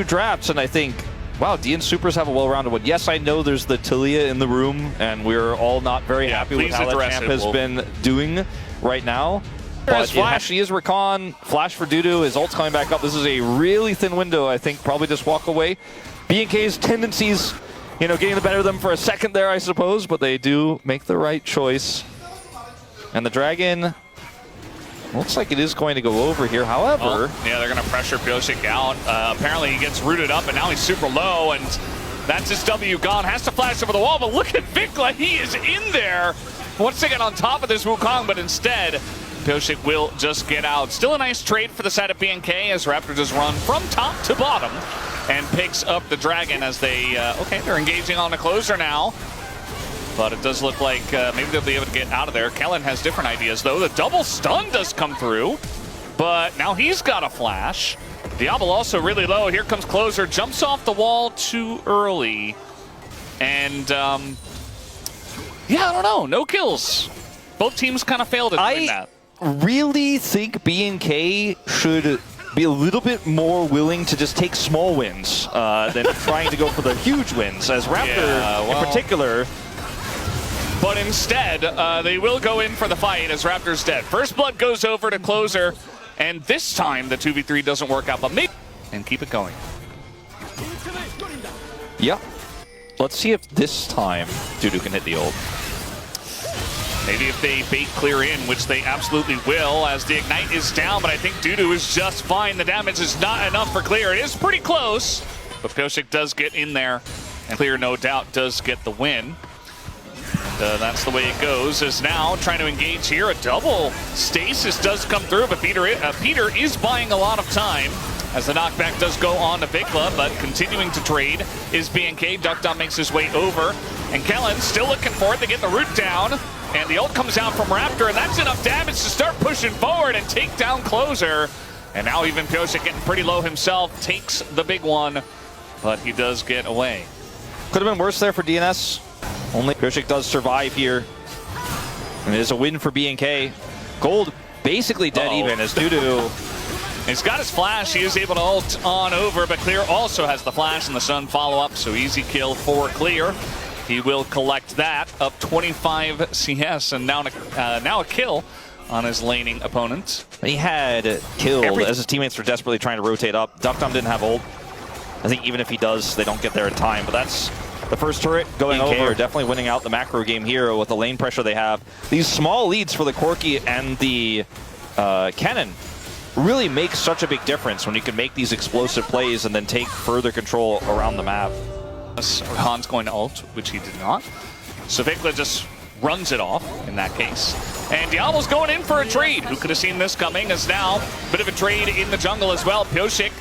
drafts, and I think, wow, DN Supers have a well-rounded one. Yes, I know there's the Tilia in the room, and we're all not very happy with how that champ has been doing right now. But it actually is Recon. Flash for Dudu. His ult's coming back up. This is a really thin window, I think. Probably just walk away. BNK's tendencies, you know, getting the better of them for a second there, I suppose, but they do make the right choice. And the Dragon looks like it is going to go over here. However, yeah, they're going to pressure BFX out. Apparently he gets rooted up, and now he's super low, and that's his W gone. Has to flash over the wall, but look at Vikla. He is in there once again on top of this Wukong, but instead BFX will just get out. Still a nice trade for the side of BNK as Raptor just run from top to bottom and picks up the Dragon as they, okay, they're engaging on the closer now. But it does look like maybe they'll be able to get out of there. Kellen has different ideas, though. The double stun does come through, but now he's got a flash. Diablo also really low. Here comes Closer, jumps off the wall too early. And, yeah, I don't know. No kills. Both teams kind of failed at doing that. I really think BNK should be a little bit more willing to just take small wins than trying to go for the huge wins, as Raptor in particular. But instead, they will go in for the fight as Raptor's dead. First blood goes over to Closer, and this time the 2v3 doesn't work out, but maybe and keep it going. Yeah. Let's see if this time Dudu can hit the ult. Maybe if they bait clear in, which they absolutely will, as the Ignite is down, but I think Dudu is just fine. The damage is not enough for clear. It is pretty close, but BFX does get in there, and clear, no doubt, does get the win. And that's the way it goes, is now trying to engage here. A double stasis does come through, but Peter is buying a lot of time as the knockback does go on to Vikla, but continuing to trade is BNK. Duckdom makes his way over, and Kellen still looking for it to get the root down, and the ult comes out from Raptor, and that's enough damage to start pushing forward and take down Closer. And now even BFX getting pretty low himself, takes the big one, but he does get away. Could have been worse there for DNS. Only BFX does survive here. And it is a win for BNK. Gold basically dead even as Dudu. He's got his flash. He is able to ult on over, but Clear also has the flash and the stun follow-up, so easy kill for Clear. He will collect that, up 25 CS, and now a kill on his laning opponent. He had killed as his teammates were desperately trying to rotate up. Duckdom didn't have ult. I think even if he does, they don't get there in time, but that's the first turret going over. Definitely winning out the macro game here with the lane pressure they have. These small leads for the Corki and the Cannon really make such a big difference when you can make these explosive plays and then take further control around the map. Han's going to ult, which he did not. So Vikla just runs it off in that case. And Diablo's going in for a trade. Who could have seen this coming? As now, a bit of a trade in the jungle as well. BFX,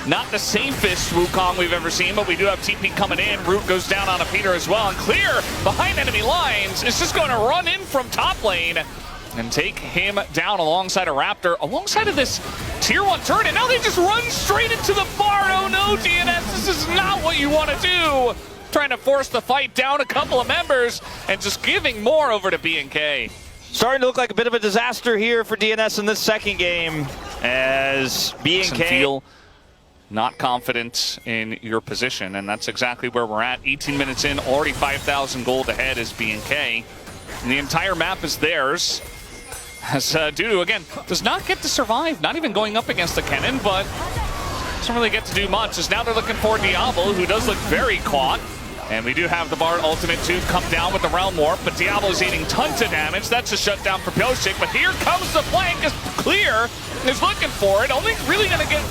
not the safest Wukong we've ever seen, but we do have TP coming in. Root goes down on a Peter as well. And Clear, behind enemy lines, is just going to run in from top lane and take him down alongside a Raptor, alongside of this tier 1 turret. And now they just run straight into the bar. Oh no, DNS, this is not what you want to do. Trying to force the fight down a couple of members and just giving more over to BNK. Starting to look like a bit of a disaster here for DNS in this second game as BNK feel not confident in your position, and that's exactly where we're at. 18 minutes in, already 5,000 gold ahead is BNK. And the entire map is theirs. As Dudu, again, does not get to survive, not even going up against the Cannon, but doesn't really get to do much, as now they're looking for Diablo, who does look very caught. And we do have the Bard ultimate to come down with the Realm Warp, but Diablo's eating tons of damage. That's a shutdown for BFX, but here comes the flank as Clear is looking for it. Only really going to get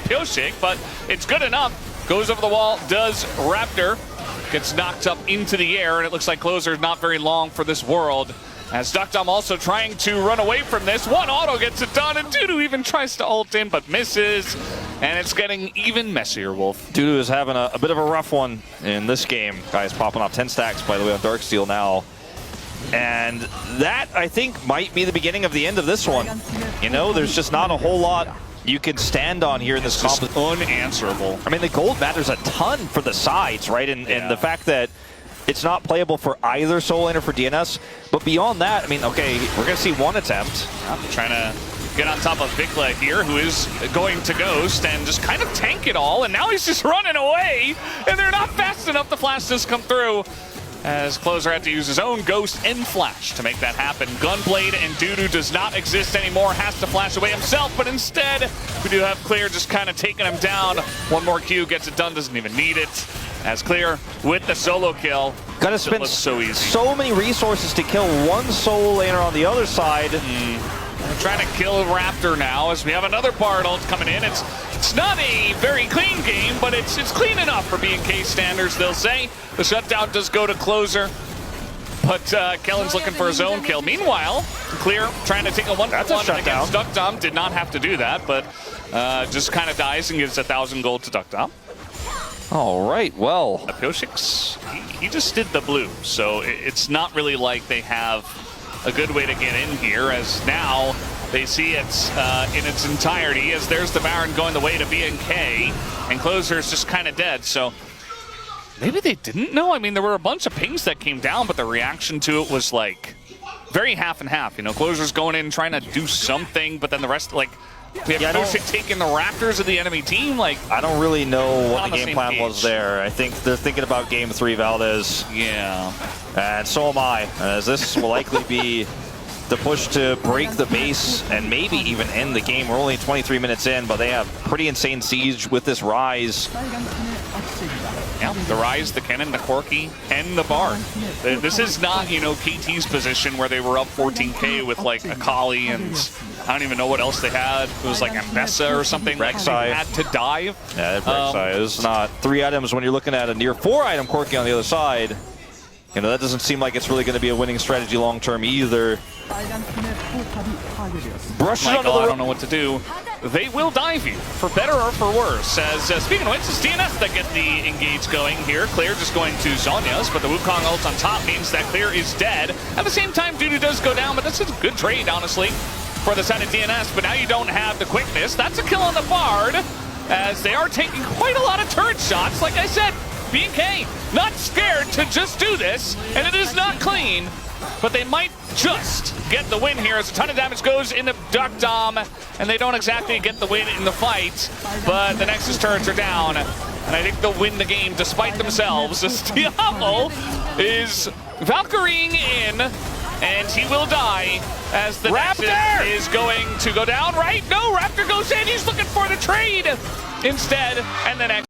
BFX, but it's good enough. Goes over the wall, does Raptor. Gets knocked up into the air, and it looks like Closer is not very long for this world. As Duckdom also trying to run away from this. One auto gets it done, and Dudu even tries to ult in, but misses. And it's getting even messier, Wolf. Dudu is having a bit of a rough one in this game. Guy's popping off 10 stacks, by the way, on Darksteel now. And that, I think, might be the beginning of the end of this one. You know, there's just not a whole lot you can stand on here in this comp. Unanswerable. I mean, the gold matters a ton for the sides, right? And the fact that it's not playable for either Soul Lane or for DNS. But beyond that, I mean, okay, we're going to see one attempt. Trying to get on top of Vikla here, who is going to Ghost and just kind of tank it all, and now he's just running away, and they're not fast enough. The flash does come through, as Closer had to use his own Ghost and Flash to make that happen. Gunblade and Dudu does not exist anymore, has to flash away himself, but instead, we do have Clear just kind of taking him down. One more Q, gets it done, doesn't even need it. As Clear with the solo kill. Gotta spend so many resources to kill one solo laner on the other side. Trying to kill Raptor now as we have another Bard ult coming in. It's not a very clean game, but it's clean enough for BNK standards, they'll say. The shutdown does go to Closer, but Kellen's looking for his own kill. Meanwhile, Clear trying to take a 1-for-1 against Duckdom. Did not have to do that, but just kind of dies and gives 1,000 gold to Duckdom. All right, well. Pioshix, he just did the blue, so it's not really like they have a good way to get in here, as now they see it in its entirety, as there's the Baron going the way to BNK, and Closer is just kind of dead. So maybe they didn't know. I mean, there were a bunch of pings that came down, but the reaction to it was like very half and half. You know, Closer's going in trying to do something, but then the rest, like, we have Pioshix taking the Raptors of the enemy team. Like, I don't really know what the game plan was there. I think they're thinking about Game 3, Valdez. Yeah. And so am I, as this will likely be the push to break the base and maybe even end the game. We're only 23 minutes in, but they have pretty insane siege with this Rise. Yeah, the Rise, the Kennen, the Corki, and the Bard. This is not, you know, KT's position where they were up 14k with like Akali and I don't even know what else they had. It was like Ambessa or something. Rek'Sai had to dive. Yeah, Rek'Sai. It's not 3 items when you're looking at a near 4-item Corki on the other side. You know, that doesn't seem like it's really going to be a winning strategy long term either. Brush it under the I don't know what to do. They will dive you, for better or for worse. As speaking of which, it's DNS that get the engage going here. Clear just going to Zhonya's, but the Wukong ult on top means that Clear is dead. At the same time, Dudu does go down, but that's a good trade, honestly, for the side of DNS. But now you don't have the quickness. That's a kill on the Bard, as they are taking quite a lot of turret shots. Like I said, BNK not scared to just do this, and it is not clean, but they might just get the win here as a ton of damage goes into Duckdom, and they don't exactly get the win in the fight, but the Nexus turrets are down, and I think they'll win the game despite themselves, as Diablo is Valkyrieing in, and he will die as the Nexus is going to go down, right? No, Raptor goes in, he's looking for the trade instead, and the next